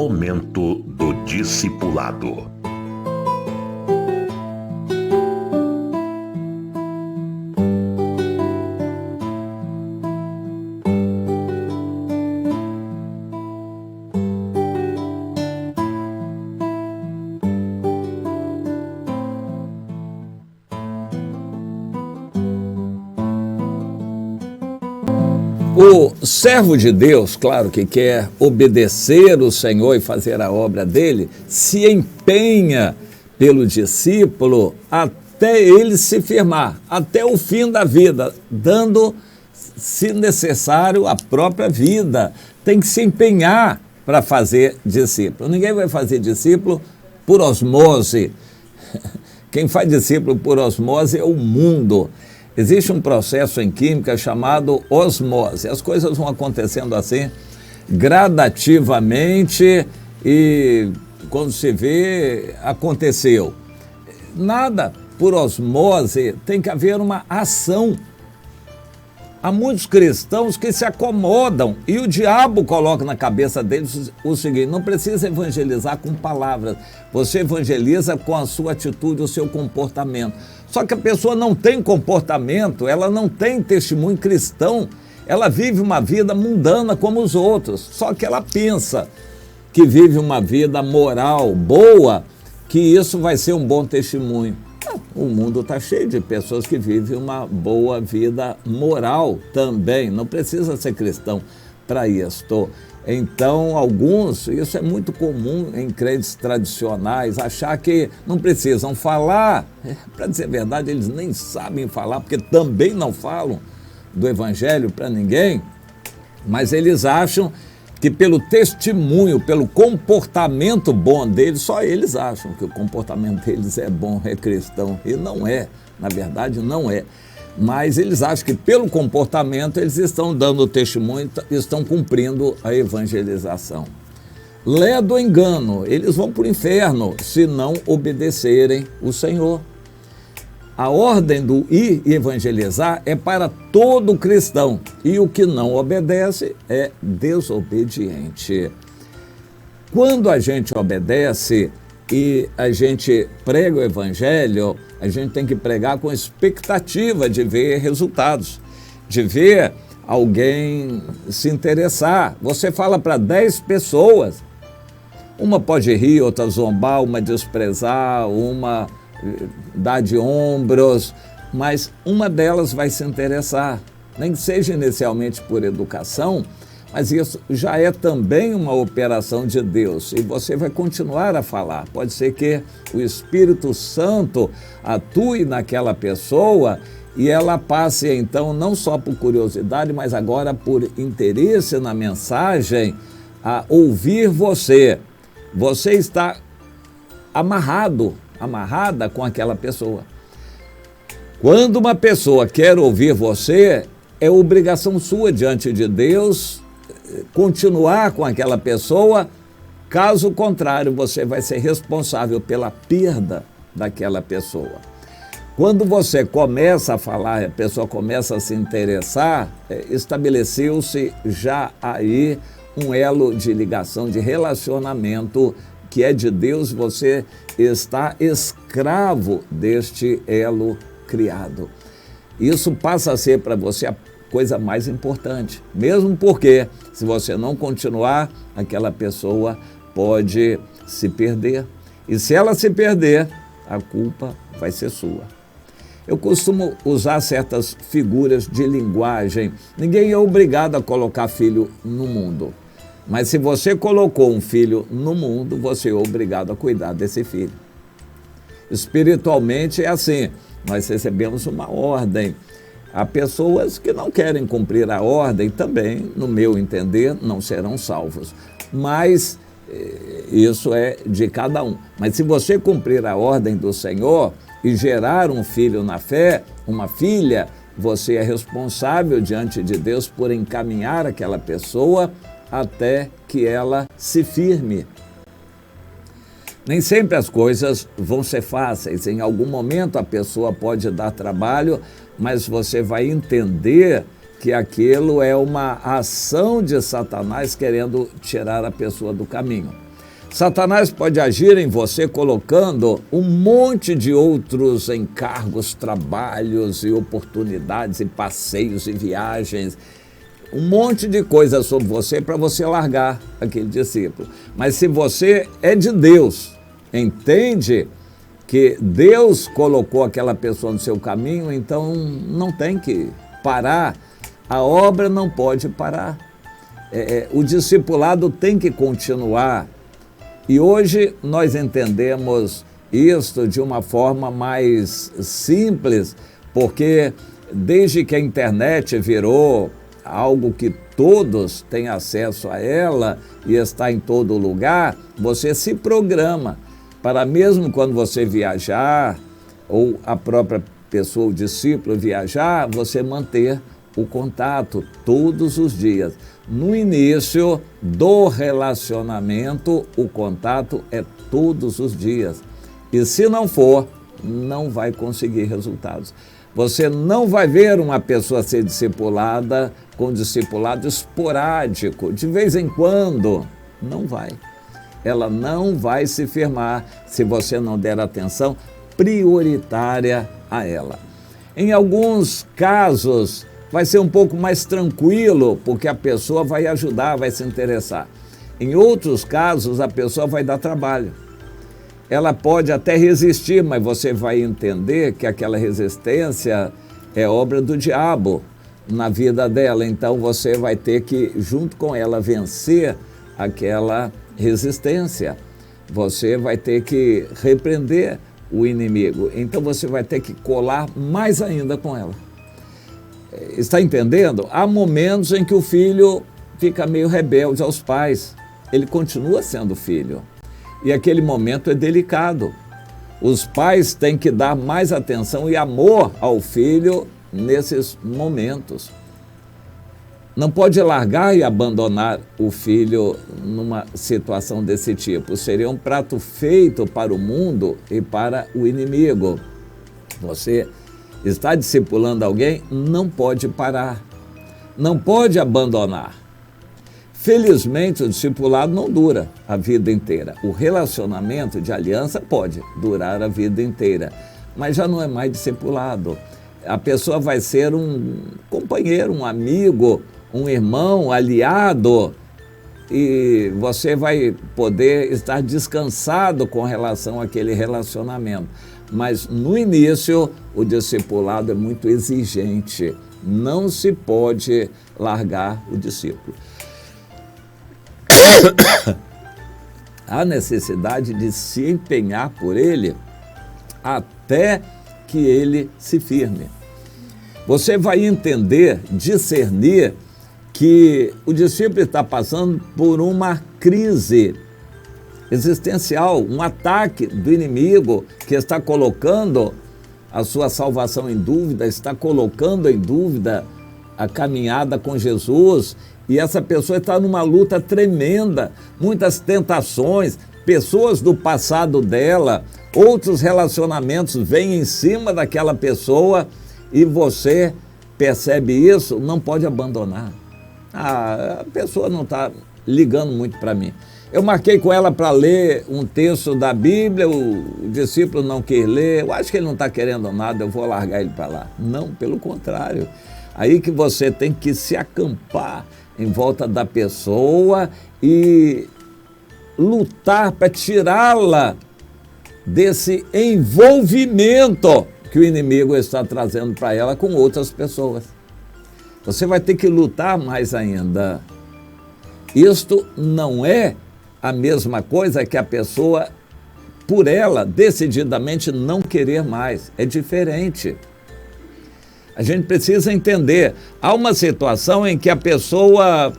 Momento do Discipulado. O servo de Deus, claro que quer obedecer o Senhor e fazer a obra dele, se empenha pelo discípulo até ele se firmar, até o fim da vida, dando, se necessário, a própria vida. Tem que se empenhar para fazer discípulo. Ninguém vai fazer discípulo por osmose. Quem faz discípulo por osmose é o mundo. Existe um processo em química chamado osmose. As coisas vão acontecendo assim, gradativamente, e quando se vê, aconteceu. Nada por osmose, tem que haver uma ação. Há muitos cristãos que se acomodam e o diabo coloca na cabeça deles o seguinte: não precisa evangelizar com palavras, você evangeliza com a sua atitude, o seu comportamento. Só que a pessoa não tem comportamento, ela não tem testemunho cristão, ela vive uma vida mundana como os outros, só que ela pensa que vive uma vida moral, boa, que isso vai ser um bom testemunho. O mundo está cheio de pessoas que vivem uma boa vida moral também, não precisa ser cristão para isso. Então, alguns, isso é muito comum em crentes tradicionais, achar que não precisam falar. Para dizer a verdade, eles nem sabem falar, porque também não falam do evangelho para ninguém, mas eles acham que pelo testemunho, pelo comportamento bom deles, só eles acham que o comportamento deles é bom, é cristão, e não é, na verdade não é. Mas eles acham que pelo comportamento eles estão dando testemunho, estão cumprindo a evangelização. Lé do engano, eles vão para o inferno se não obedecerem o Senhor. A ordem do ir evangelizar é para todo cristão, e o que não obedece é desobediente. Quando a gente obedece e a gente prega o evangelho, a gente tem que pregar com expectativa de ver resultados, de ver alguém se interessar. Você fala para 10 pessoas, uma pode rir, outra zombar, uma desprezar, uma dar de ombros, mas uma delas vai se interessar, nem que seja inicialmente por educação, mas isso já é também uma operação de Deus e você vai continuar a falar. Pode ser que o Espírito Santo atue naquela pessoa e ela passe então não só por curiosidade, mas agora por interesse na mensagem, a ouvir você. Você está amarrada com aquela pessoa. Quando uma pessoa quer ouvir você, é obrigação sua diante de Deus continuar com aquela pessoa, caso contrário, você vai ser responsável pela perda daquela pessoa. Quando você começa a falar, a pessoa começa a se interessar, estabeleceu-se já aí um elo de ligação, de relacionamento que é de Deus, você está escravo deste elo criado. Isso passa a ser para você a coisa mais importante, mesmo porque se você não continuar, aquela pessoa pode se perder. E se ela se perder, a culpa vai ser sua. Eu costumo usar certas figuras de linguagem. Ninguém é obrigado a colocar filho no mundo. Mas se você colocou um filho no mundo, você é obrigado a cuidar desse filho. Espiritualmente é assim, nós recebemos uma ordem. Há pessoas que não querem cumprir a ordem também, no meu entender, não serão salvos. Mas isso é de cada um. Mas se você cumprir a ordem do Senhor e gerar um filho na fé, uma filha, você é responsável diante de Deus por encaminhar aquela pessoa até que ela se firme. Nem sempre as coisas vão ser fáceis. Em algum momento a pessoa pode dar trabalho, mas você vai entender que aquilo é uma ação de Satanás querendo tirar a pessoa do caminho. Satanás pode agir em você colocando um monte de outros encargos, trabalhos e oportunidades e passeios e viagens, um monte de coisas sobre você para você largar aquele discípulo. Mas se você é de Deus, entende que Deus colocou aquela pessoa no seu caminho, então não tem que parar, a obra não pode parar. O discipulado tem que continuar. E hoje nós entendemos isto de uma forma mais simples, porque desde que a internet virou algo que todos têm acesso a ela e está em todo lugar, você se programa para mesmo quando você viajar, ou a própria pessoa, o discípulo viajar, você manter o contato todos os dias. No início do relacionamento, o contato é todos os dias. E se não for, não vai conseguir resultados. Você não vai ver uma pessoa ser discipulada com discipulado esporádico, de vez em quando. Não vai. Ela não vai se firmar se você não der atenção prioritária a ela. Em alguns casos, vai ser um pouco mais tranquilo, porque a pessoa vai ajudar, vai se interessar. Em outros casos, a pessoa vai dar trabalho. Ela pode até resistir, mas você vai entender que aquela resistência é obra do diabo na vida dela. Então, você vai ter que, junto com ela, vencer aquela resistência. Você vai ter que repreender o inimigo. Então, você vai ter que colar mais ainda com ela. Está entendendo? Há momentos em que o filho fica meio rebelde aos pais. Ele continua sendo filho. E aquele momento é delicado. Os pais têm que dar mais atenção e amor ao filho nesses momentos. Não pode largar e abandonar o filho numa situação desse tipo. Seria um prato feito para o mundo e para o inimigo. Você está discipulando alguém, não pode parar, não pode abandonar. Felizmente, o discipulado não dura a vida inteira. O relacionamento de aliança pode durar a vida inteira, mas já não é mais discipulado. A pessoa vai ser um companheiro, um amigo, um irmão, aliado, e você vai poder estar descansado com relação àquele relacionamento. Mas no início, o discipulado é muito exigente. Não se pode largar o discípulo. Há necessidade de se empenhar por ele até que ele se firme. Você vai entender, discernir que o discípulo está passando por uma crise existencial, um ataque do inimigo que está colocando a sua salvação em dúvida, está colocando em dúvida a caminhada com Jesus, e essa pessoa está numa luta tremenda, muitas tentações, pessoas do passado dela, outros relacionamentos vêm em cima daquela pessoa e você percebe isso, não pode abandonar. A pessoa não está ligando muito para mim. Eu marquei com ela para ler um texto da Bíblia, o discípulo não quer ler, eu acho que ele não está querendo nada, eu vou largar ele para lá. Não, pelo contrário. Aí que você tem que se acampar em volta da pessoa e lutar para tirá-la desse envolvimento que o inimigo está trazendo para ela com outras pessoas. Você vai ter que lutar mais ainda. Isto não é a mesma coisa que a pessoa, por ela, decididamente não querer mais. É diferente. A gente precisa entender. Há uma situação em que a pessoa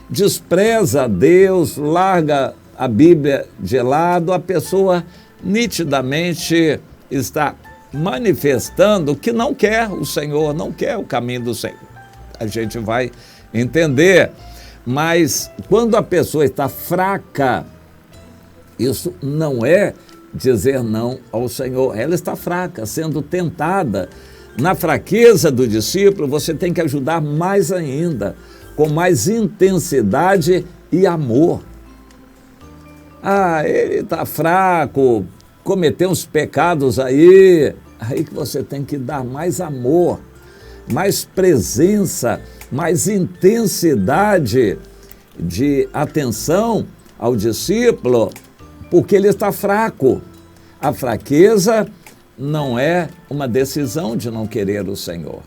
despreza Deus, larga a Bíblia de lado, a pessoa nitidamente está manifestando que não quer o Senhor, não quer o caminho do Senhor. A gente vai entender. Mas quando a pessoa está fraca, isso não é dizer não ao Senhor. Ela está fraca, sendo tentada. Na fraqueza do discípulo, você tem que ajudar mais ainda, com mais intensidade e amor. Ah, ele está fraco, cometeu uns pecados aí que você tem que dar mais amor, mais presença, mais intensidade de atenção ao discípulo, porque ele está fraco. A fraqueza não é uma decisão de não querer o Senhor.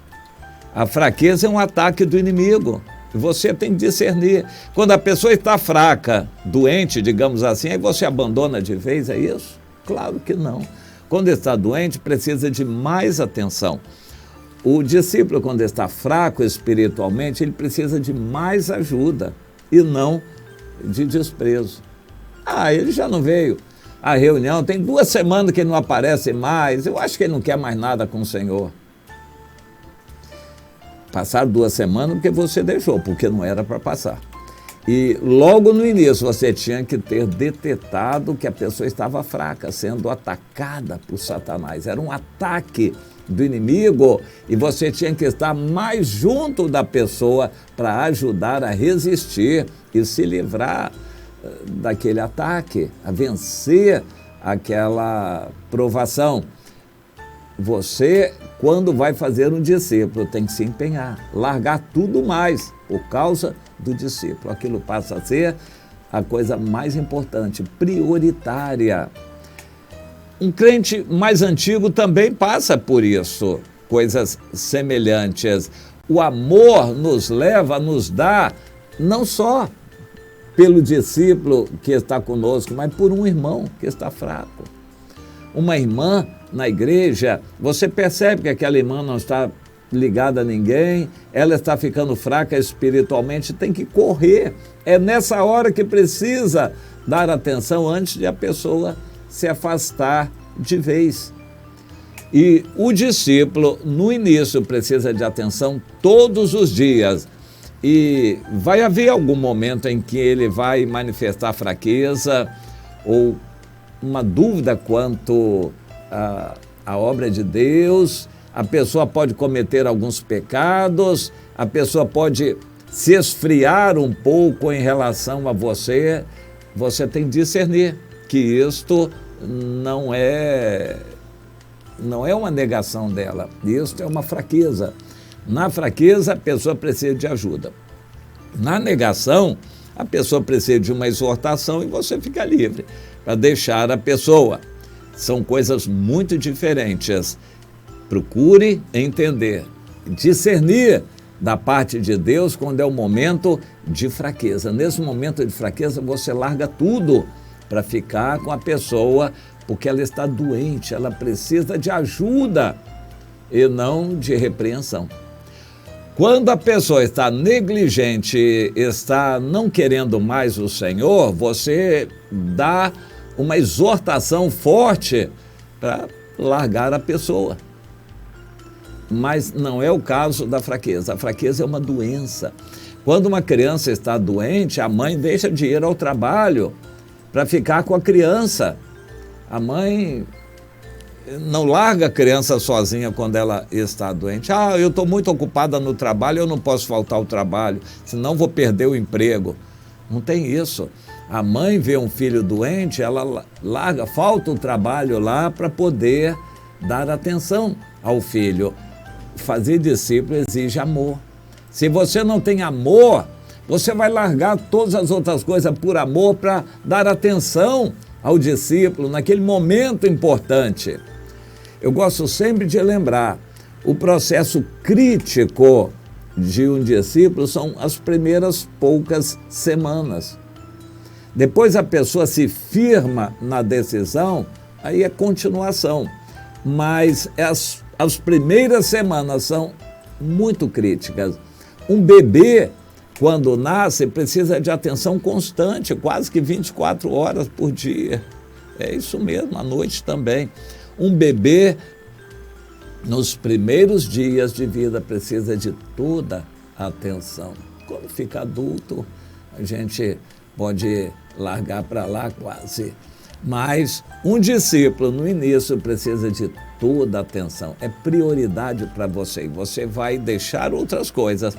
A fraqueza é um ataque do inimigo. Você tem que discernir. Quando a pessoa está fraca, doente, digamos assim, aí você abandona de vez, é isso? Claro que não. Quando está doente, precisa de mais atenção. O discípulo, quando está fraco espiritualmente, ele precisa de mais ajuda e não de desprezo. Ah, ele já não veio à reunião, tem 2 semanas que ele não aparece mais, eu acho que ele não quer mais nada com o Senhor. Passaram 2 semanas porque você deixou, porque não era para passar. E logo no início você tinha que ter detetado que a pessoa estava fraca, sendo atacada por Satanás. Era um ataque do inimigo e você tinha que estar mais junto da pessoa para ajudar a resistir e se livrar daquele ataque, a vencer aquela provação. Você, quando vai fazer um discípulo, tem que se empenhar, largar tudo mais por causa do discípulo. Aquilo passa a ser a coisa mais importante, prioritária. Um crente mais antigo também passa por isso, coisas semelhantes. O amor nos leva a nos dar, não só pelo discípulo que está conosco, mas por um irmão que está fraco. Uma irmã na igreja, você percebe que aquela irmã não está ligada a ninguém, ela está ficando fraca espiritualmente, tem que correr. É nessa hora que precisa dar atenção antes de a pessoa se afastar de vez. E o discípulo, no início, precisa de atenção todos os dias. E vai haver algum momento em que ele vai manifestar fraqueza ou uma dúvida quanto à obra de Deus. A pessoa pode cometer alguns pecados, a pessoa pode se esfriar um pouco em relação a você. Você tem que discernir que isto não é uma negação dela, isto é uma fraqueza. Na fraqueza, a pessoa precisa de ajuda. Na negação, a pessoa precisa de uma exortação e você fica livre para deixar a pessoa. São coisas muito diferentes. Procure entender, discernir da parte de Deus quando é o momento de fraqueza. Nesse momento de fraqueza, você larga tudo para ficar com a pessoa, porque ela está doente, ela precisa de ajuda e não de repreensão. Quando a pessoa está negligente, está não querendo mais o Senhor, você dá uma exortação forte para largar a pessoa. Mas não é o caso da fraqueza. A fraqueza é uma doença. Quando uma criança está doente, a mãe deixa de ir ao trabalho para ficar com a criança. A mãe não larga a criança sozinha quando ela está doente. Ah, eu estou muito ocupada no trabalho, eu não posso faltar ao trabalho, senão vou perder o emprego. Não tem isso. A mãe vê um filho doente, ela larga, falta o trabalho lá para poder dar atenção ao filho. Fazer discípulo exige amor. Se você não tem amor, você vai largar todas as outras coisas por amor para dar atenção ao discípulo naquele momento importante. Eu gosto sempre de lembrar, o processo crítico de um discípulo são as primeiras poucas semanas. Depois a pessoa se firma na decisão, aí é continuação. Mas as primeiras semanas são muito críticas. Um bebê, quando nasce, precisa de atenção constante, quase que 24 horas por dia. É isso mesmo, à noite também. Um bebê, nos primeiros dias de vida, precisa de toda a atenção. Quando fica adulto, a gente pode largar para lá quase. Mas um discípulo, no início, precisa de toda a atenção. É prioridade para você. E você vai deixar outras coisas.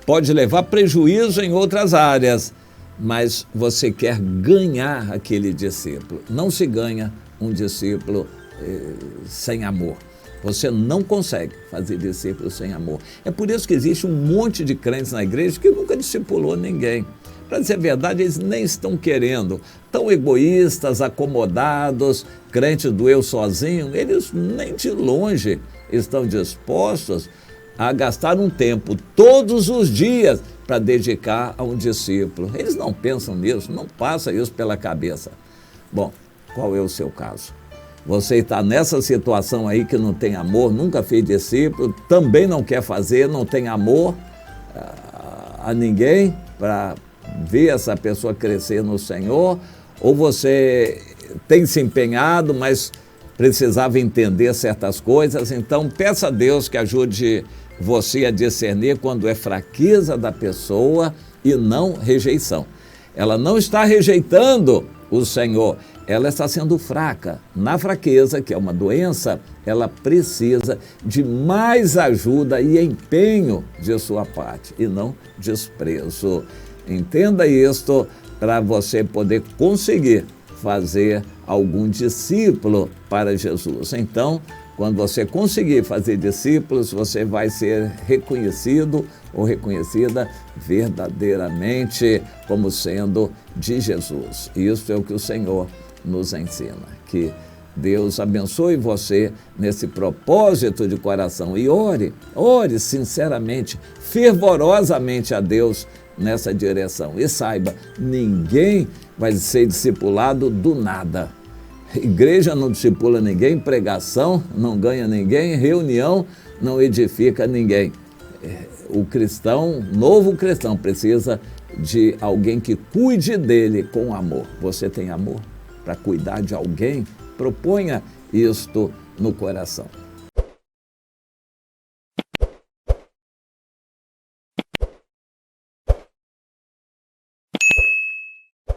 Pode levar prejuízo em outras áreas, mas você quer ganhar aquele discípulo. Não se ganha um discípulo sem amor. Você não consegue fazer discípulo sem amor. É por isso que existe um monte de crentes na igreja que nunca discipulou ninguém. Para dizer a verdade, eles nem estão querendo. Tão egoístas, acomodados, crentes do eu sozinho, eles nem de longe estão dispostos a gastar um tempo todos os dias para dedicar a um discípulo. Eles não pensam nisso, não passa isso pela cabeça. Bom, qual é o seu caso? Você está nessa situação aí que não tem amor, nunca fez discípulo, também não quer fazer, não tem amor a ninguém para ver essa pessoa crescer no Senhor, ou você tem se empenhado, mas precisava entender certas coisas, então peça a Deus que ajude você a discernir quando é fraqueza da pessoa e não rejeição. Ela não está rejeitando o Senhor, ela está sendo fraca. Na fraqueza, que é uma doença, ela precisa de mais ajuda e empenho de sua parte, e não desprezo. Entenda isto para você poder conseguir fazer algum discípulo para Jesus. Então, quando você conseguir fazer discípulos, você vai ser reconhecido ou reconhecida verdadeiramente como sendo de Jesus. Isso é o que o Senhor nos ensina. Que Deus abençoe você nesse propósito de coração e ore sinceramente, fervorosamente a Deus nessa direção. E saiba, ninguém vai ser discipulado do nada. Igreja não discipula ninguém, pregação não ganha ninguém, reunião não edifica ninguém. O cristão, novo cristão, precisa de alguém que cuide dele com amor. Você tem amor para cuidar de alguém? Proponha isto no coração.